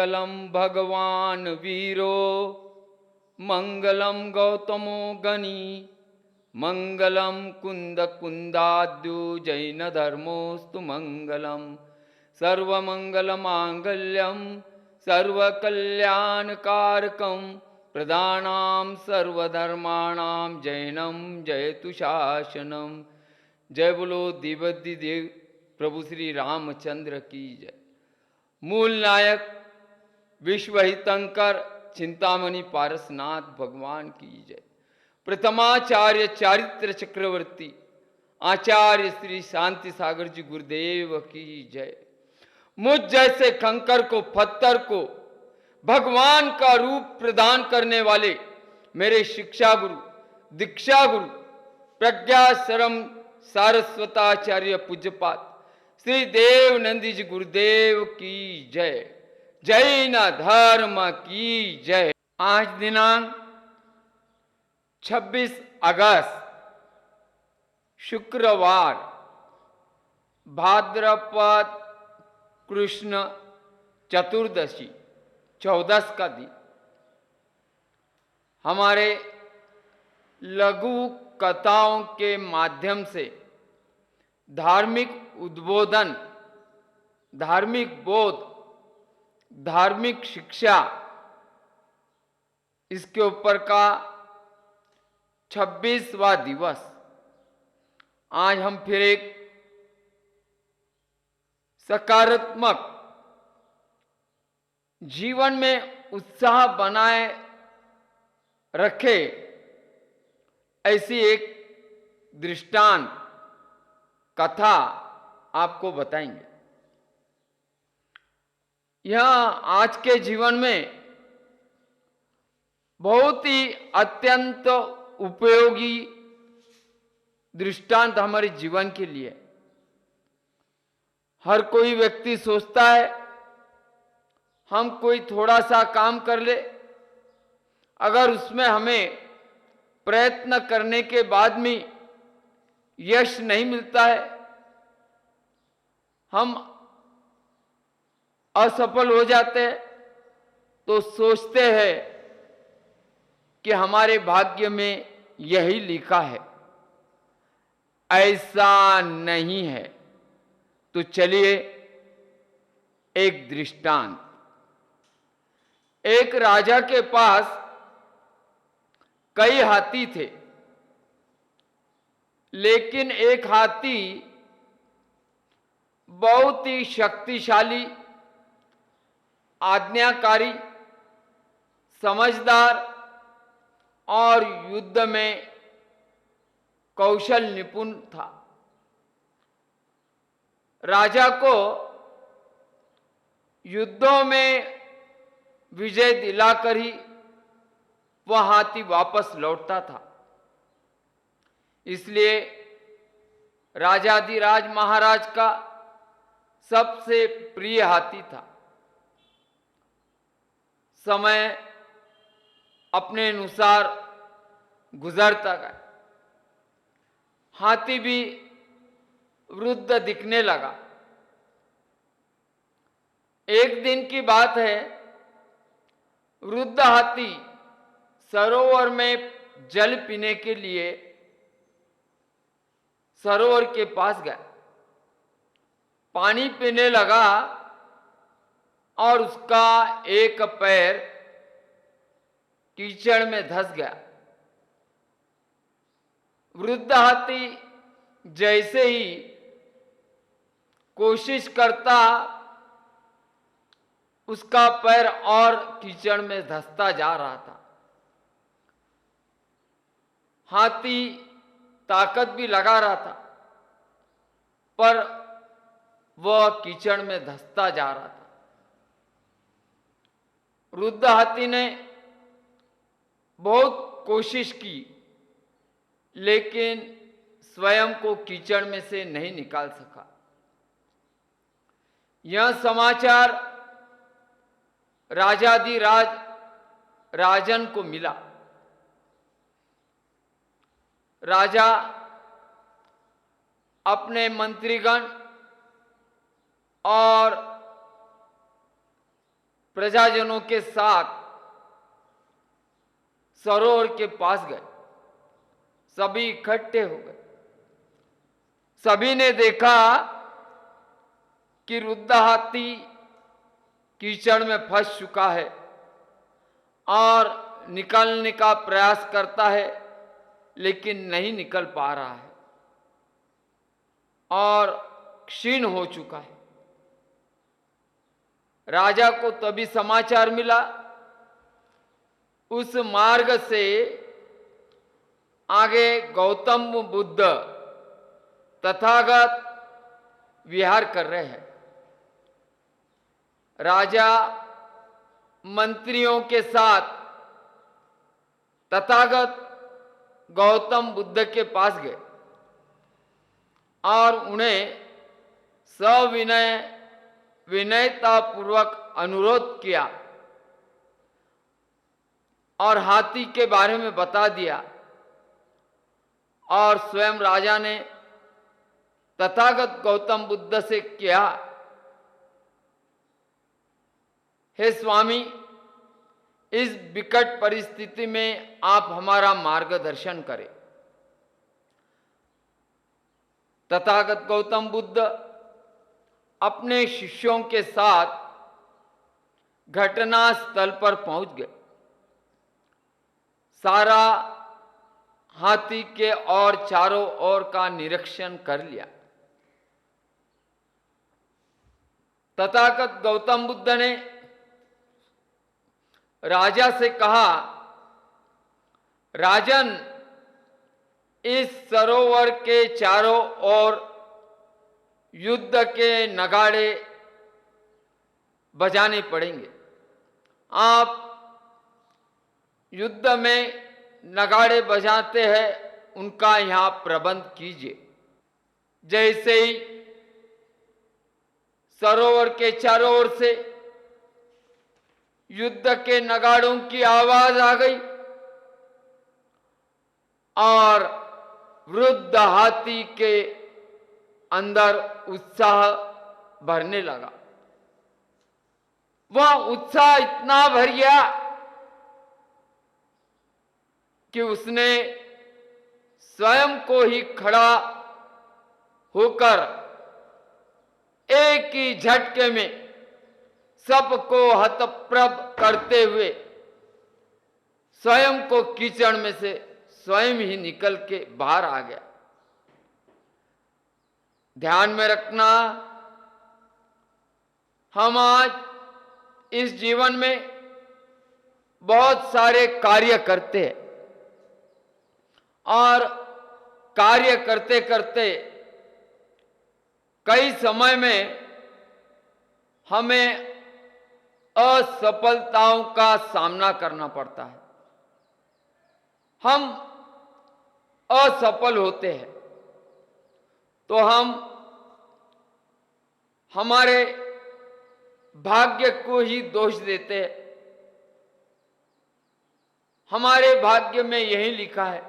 मंगलम भगवान वीरो मंगलम गौतमो गणी मंगलम कुंद कुंदाद्यु जैन धर्मोस्तु मंगलम सर्वमंगल मांगल्यम सर्वकल्याणकारकम प्रदानाम सर्वधर्माणाम जैनम जयतु शासनम। जय बोलो दिव्य देव प्रभु श्री रामचंद्र की जय। मूल नायक विश्वहितंकर चिंतामणि पारसनाथ भगवान की जय। प्रथमाचार्य चारित्र चक्रवर्ती आचार्य श्री शांति सागर जी गुरुदेव की जय। मुझ जैसे कंकर को पत्थर को भगवान का रूप प्रदान करने वाले मेरे शिक्षा गुरु दीक्षा गुरु प्रज्ञाश्रम सारस्वताचार्य पूज्यपाद श्री देव नंदी जी गुरुदेव की जय। जैन धर्म की जय। आज दिनांक 26 अगस्त शुक्रवार भाद्रपद कृष्ण चतुर्दशी 14 का दिन। हमारे लघु कथाओं के माध्यम से धार्मिक उद्बोधन, धार्मिक बोध, धार्मिक शिक्षा, इसके ऊपर का 26वां दिवस। आज हम फिर एक सकारात्मक जीवन में उत्साह बनाए रखे ऐसी एक दृष्टांत कथा आपको बताएंगे। यह आज के जीवन में बहुत ही अत्यंत उपयोगी दृष्टांत हमारे जीवन के लिए। हर कोई व्यक्ति सोचता है हम कोई थोड़ा सा काम कर ले, अगर उसमें हमें प्रयत्न करने के बाद में यश नहीं मिलता है, हम असफल हो जाते हैं, तो सोचते हैं कि हमारे भाग्य में यही लिखा है। ऐसा नहीं है। तो चलिए एक दृष्टांत। एक राजा के पास कई हाथी थे, लेकिन एक हाथी बहुत ही शक्तिशाली, आज्ञाकारी, समझदार और युद्ध में कौशल निपुण था। राजा को युद्धों में विजय दिलाकर ही वह हाथी वापस लौटता था। इसलिए राजाधिराज महाराज का सबसे प्रिय हाथी था। समय अपने अनुसार गुजरता गया। हाथी भी वृद्ध दिखने लगा। एक दिन की बात है, वृद्ध हाथी सरोवर में जल पीने के लिए सरोवर के पास गया। पानी पीने लगा और उसका एक पैर कीचड़ में धंस गया। वृद्ध हाथी जैसे ही कोशिश करता, उसका पैर और कीचड़ में धंसता जा रहा था। हाथी ताकत भी लगा रहा था, पर वह कीचड़ में धंसता जा रहा था। वृद्ध हाथी ने बहुत कोशिश की, लेकिन स्वयं को कीचड़ में से नहीं निकाल सका। यह समाचार राजाधिराज राजन को मिला। राजा अपने मंत्रीगण और प्रजाजनों के साथ सरोवर के पास गए। सभी इकट्ठे हो गए। सभी ने देखा कि रुद्ध हाथी कीचड़ में फंस चुका है और निकलने का प्रयास करता है, लेकिन नहीं निकल पा रहा है और क्षीण हो चुका है। राजा को तभी समाचार मिला, उस मार्ग से आगे गौतम बुद्ध तथागत विहार कर रहे हैं। राजा मंत्रियों के साथ तथागत गौतम बुद्ध के पास गए और उन्हें विनयतापूर्वक अनुरोध किया और हाथी के बारे में बता दिया। और स्वयं राजा ने तथागत गौतम बुद्ध से किया, हे स्वामी, इस विकट परिस्थिति में आप हमारा मार्गदर्शन करें। तथागत गौतम बुद्ध अपने शिष्यों के साथ घटना स्थल पर पहुंच गए। सारा हाथी के और चारों ओर का निरीक्षण कर लिया। तथागत गौतम बुद्ध ने राजा से कहा, राजन, इस सरोवर के चारों ओर युद्ध के नगाड़े बजाने पड़ेंगे। आप युद्ध में नगाड़े बजाते हैं, उनका यहां प्रबंध कीजिए। जैसे ही सरोवर के चारों ओर से युद्ध के नगाड़ों की आवाज आ गई और वृद्ध हाथी के अंदर उत्साह भरने लगा। वह उत्साह इतना भर गया कि उसने स्वयं को ही खड़ा होकर एक ही झटके में सबको हतप्रभ करते हुए स्वयं को कीचड़ में से स्वयं ही निकल के बाहर आ गया। ध्यान में रखना, हम आज इस जीवन में बहुत सारे कार्य करते हैं और कार्य करते करते कई समय में हमें असफलताओं का सामना करना पड़ता है। हम असफल होते हैं तो हम हमारे भाग्य को ही दोष देते हैं। हमारे भाग्य में यही लिखा है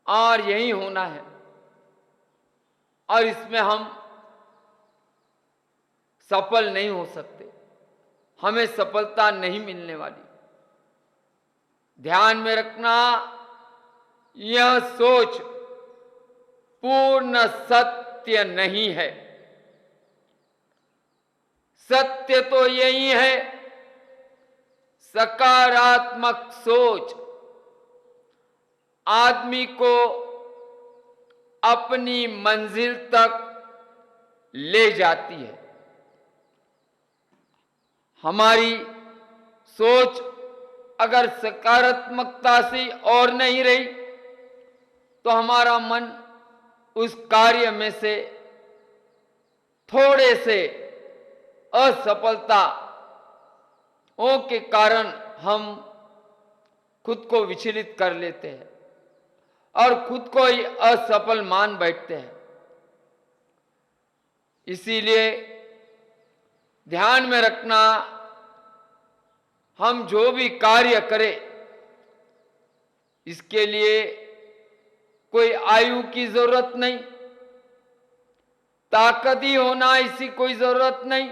और यही होना है, और इसमें हम सफल नहीं हो सकते, हमें सफलता नहीं मिलने वाली। ध्यान में रखना, यह सोच पूर्ण सत्य नहीं है। सत्य तो यही है, सकारात्मक सोच आदमी को अपनी मंजिल तक ले जाती है। हमारी सोच अगर सकारात्मकता से और नहीं रही तो हमारा मन उस कार्य में से थोड़े से असफलताओं के कारण हम खुद को विचलित कर लेते हैं और खुद को ही असफल मान बैठते हैं। इसीलिए ध्यान में रखना, हम जो भी कार्य करें इसके लिए कोई आयु की जरूरत नहीं, ताकत ही होना इसी कोई जरूरत नहीं,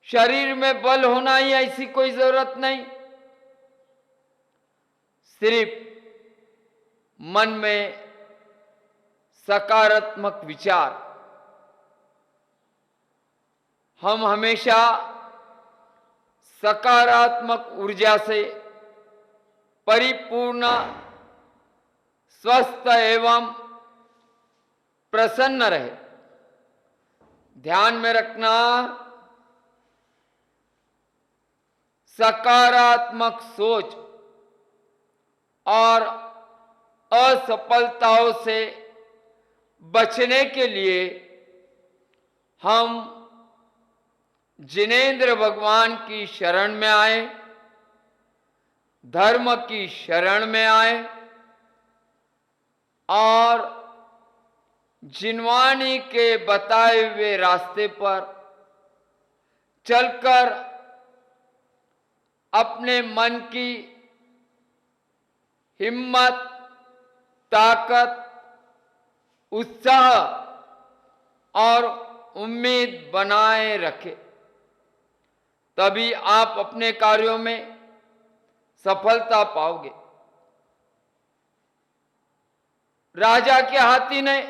शरीर में बल होना ही ऐसी कोई जरूरत नहीं, सिर्फ मन में सकारात्मक विचार। हम हमेशा सकारात्मक ऊर्जा से परिपूर्ण, स्वस्थ एवं प्रसन्न रहे। ध्यान में रखना, सकारात्मक सोच और असफलताओं से बचने के लिए हम जिनेंद्र भगवान की शरण में आए, धर्म की शरण में आए और जिनवानी के बताए हुए रास्ते पर चलकर अपने मन की हिम्मत, ताकत, उत्साह और उम्मीद बनाए रखें। तभी आप अपने कार्यों में सफलता पाओगे। राजा के हाथी ने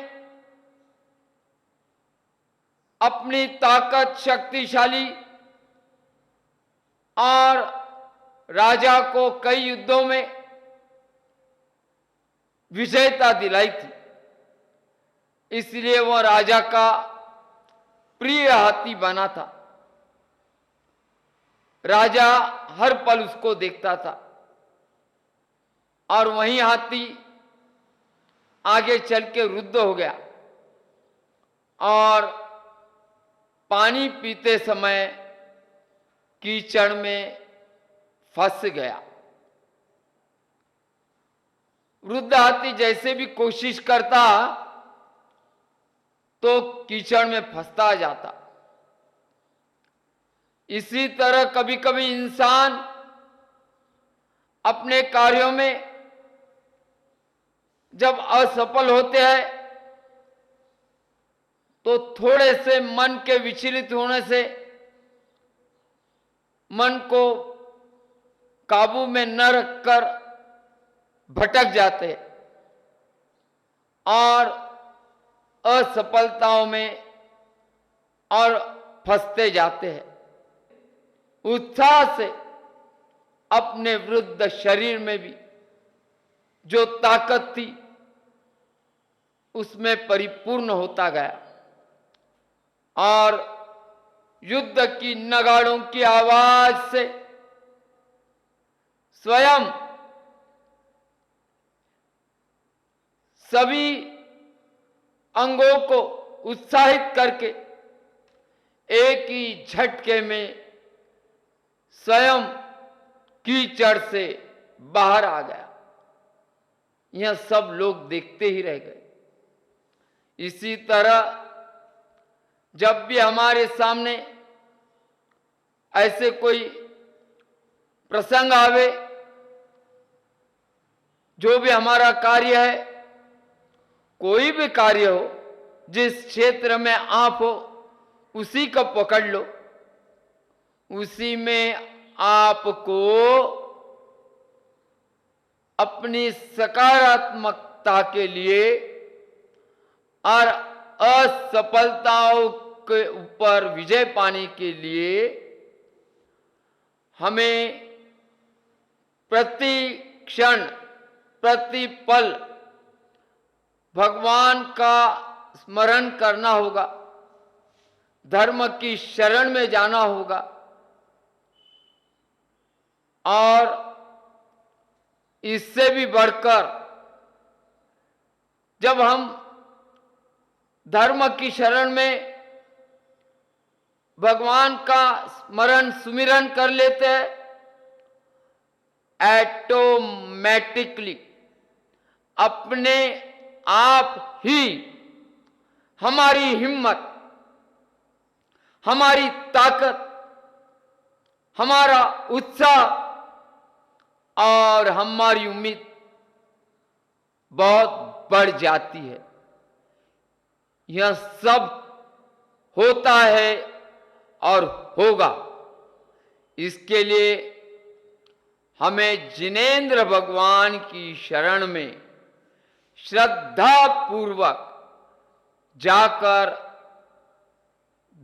अपनी ताकत, शक्तिशाली और राजा को कई युद्धों में विजयता दिलाई थी, इसलिए वह राजा का प्रिय हाथी बना था। राजा हर पल उसको देखता था और वही हाथी आगे चल के रुद्ध हो गया और पानी पीते समय कीचड़ में फंस गया। वृद्ध हाथी जैसे भी कोशिश करता तो कीचड़ में फंसता जाता। इसी तरह कभी कभी इंसान अपने कार्यों में जब असफल होते हैं तो थोड़े से मन के विचलित होने से मन को काबू में न रखकर भटक जाते हैं और असफलताओं में और फंसते जाते हैं। उत्साह से अपने वृद्ध शरीर में भी जो ताकत थी उसमें परिपूर्ण होता गया और युद्ध की नगाड़ों की आवाज से स्वयं सभी अंगों को उत्साहित करके एक ही झटके में स्वयं कीचड़ से बाहर आ गया। यह सब लोग देखते ही रह गए। इसी तरह जब भी हमारे सामने ऐसे कोई प्रसंग आवे, जो भी हमारा कार्य है, कोई भी कार्य हो, जिस क्षेत्र में आप हो उसी को पकड़ लो, उसी में आपको अपनी सकारात्मकता के लिए और असफलताओं के ऊपर विजय पाने के लिए हमें प्रति क्षण, प्रति पल भगवान का स्मरण करना होगा, धर्म की शरण में जाना होगा और इससे भी बढ़कर जब हम धर्म की शरण में भगवान का स्मरण सुमिरन कर लेते हैं, ऑटोमेटिकली अपने आप ही हमारी हिम्मत, हमारी ताकत, हमारा उत्साह और हमारी उम्मीद बहुत बढ़ जाती है। यह सब होता है और होगा। इसके लिए हमें जिनेंद्र भगवान की शरण में श्रद्धा पूर्वक जाकर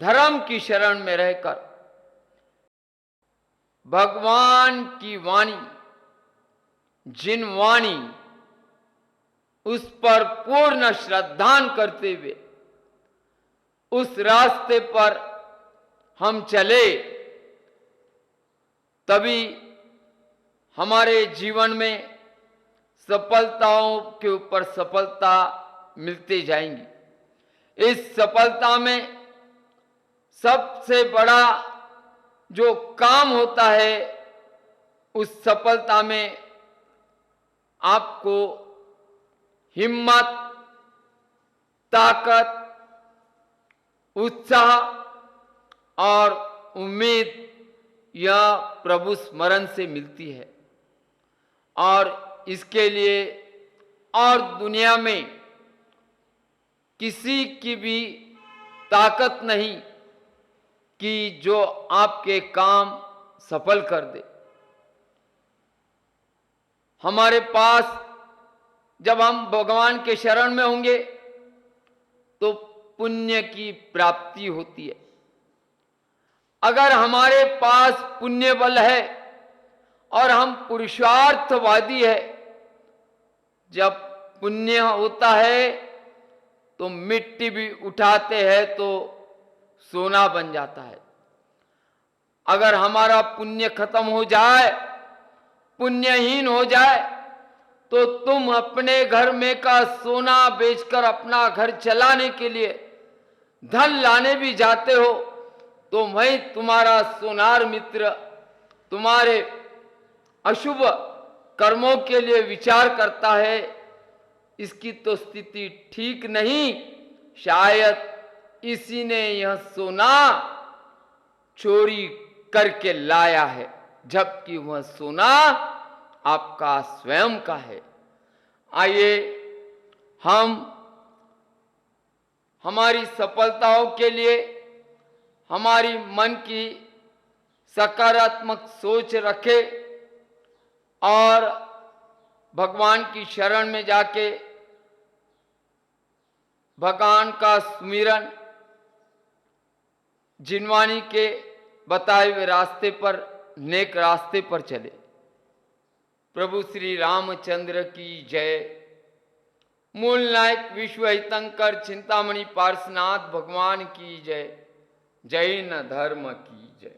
धर्म की शरण में रहकर भगवान की वाणी, जिन वाणी, उस पर पूर्ण श्रद्धान करते हुए उस रास्ते पर हम चले, तभी हमारे जीवन में सफलताओं के ऊपर सफलता मिलते जाएंगी। इस सफलता में सबसे बड़ा जो काम होता है, उस सफलता में आपको हिम्मत, ताकत, उत्साह और उम्मीद यह प्रभु स्मरण से मिलती है। और इसके लिए और दुनिया में किसी की भी ताकत नहीं कि जो आपके काम सफल कर दे। हमारे पास जब हम भगवान के शरण में होंगे तो पुण्य की प्राप्ति होती है। अगर हमारे पास पुण्य बल है और हम पुरुषार्थवादी है, जब पुण्य होता है तो मिट्टी भी उठाते हैं तो सोना बन जाता है। अगर हमारा पुण्य खत्म हो जाए, पुण्यहीन हो जाए, तो तुम अपने घर में का सोना बेचकर अपना घर चलाने के लिए धन लाने भी जाते हो, तो वही तुम्हारा सोनार मित्र तुम्हारे अशुभ कर्मों के लिए विचार करता है, इसकी तो स्थिति ठीक नहीं, शायद इसी ने यह सोना चोरी करके लाया है, जबकि वह सोना आपका स्वयं का है। आइए हम हमारी सफलताओं के लिए हमारी मन की सकारात्मक सोच रखें और भगवान की शरण में जाके भगवान का सुमिरन, जिनवाणी के बताए हुए रास्ते पर, नेक रास्ते पर चले। प्रभु श्री रामचंद्र की जय। मूल नायक विश्व हितंकर चिंतामणि पार्श्वनाथ भगवान की जय। जैन धर्म की जय।